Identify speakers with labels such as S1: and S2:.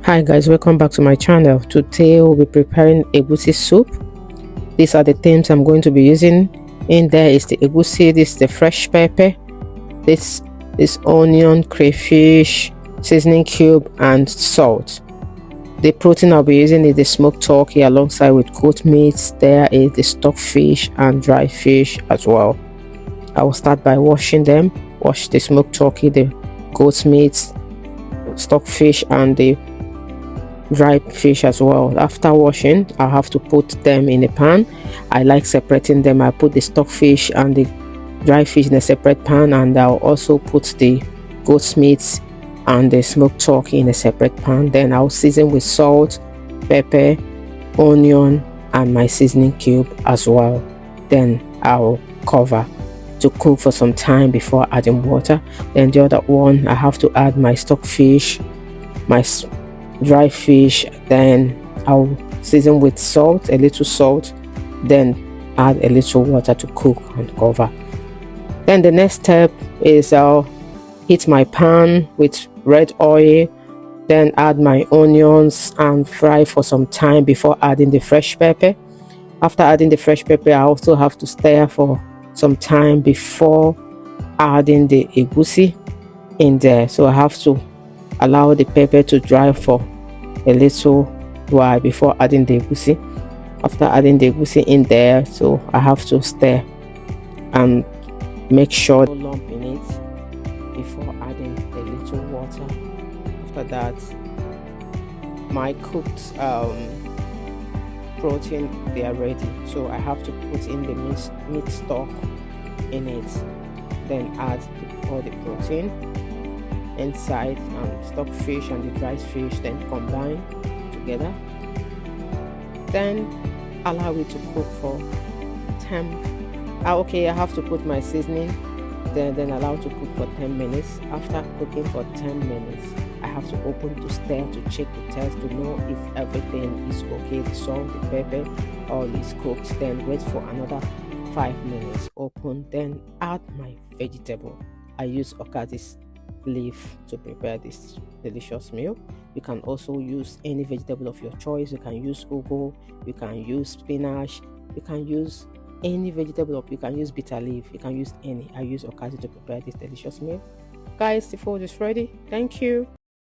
S1: Hi guys, welcome back to my channel. Today we'll be preparing egusi soup. These are the things I'm going to be using. In there is the egusi, this is the fresh pepper, this is onion, crayfish, seasoning cube and salt. The protein I'll be using is the smoked turkey alongside with goat meat. There is the stockfish and dry fish as well. I will start by washing them. Wash the smoked turkey, the goat meat, stockfish and the dry fish as well. After washing, I have to put them in a pan. I like separating them. I put the stockfish and the dry fish in a separate pan, and I'll also put the goat's meat and the smoked turkey in a separate pan. Then I'll season with salt, pepper, onion and my seasoning cube as well. Then I'll cover to cook for some time before adding water. Then the other one, I have to add my stockfish, my dry fish, then I'll season with salt, a little salt, then add a little water to cook and cover. Then the next step is I'll heat my pan with red oil, then add my onions and fry for some time before adding the fresh pepper. After adding the fresh pepper, I also have to stir for some time before adding the egusi in there. So I have to allow the pepper to dry for a little while before adding the egusi. After adding the egusi in there, so I have to stir and make sure no lump in it before adding a little water. After that, my cooked protein, they are ready, so I have to put in the meat stock in it, then add all the protein inside and stockfish and the dried fish, then combine together, then allow it to cook for 10. Okay, I have to put my seasoning, then allow it to cook for 10 minutes. After cooking for 10 minutes, I have to open to stir to check the taste to know if everything is okay, the salt, the pepper, all is cooked. Then wait for another 5 minutes, open, then add my vegetable. I use okazis leaf to prepare this delicious meal. You can also use any vegetable of your choice. You can use ugu, you can use spinach, you can use any vegetable, or you can use bitter leaf, you can use any. I use okazi to prepare this delicious meal. Guys, the food is ready. Thank you.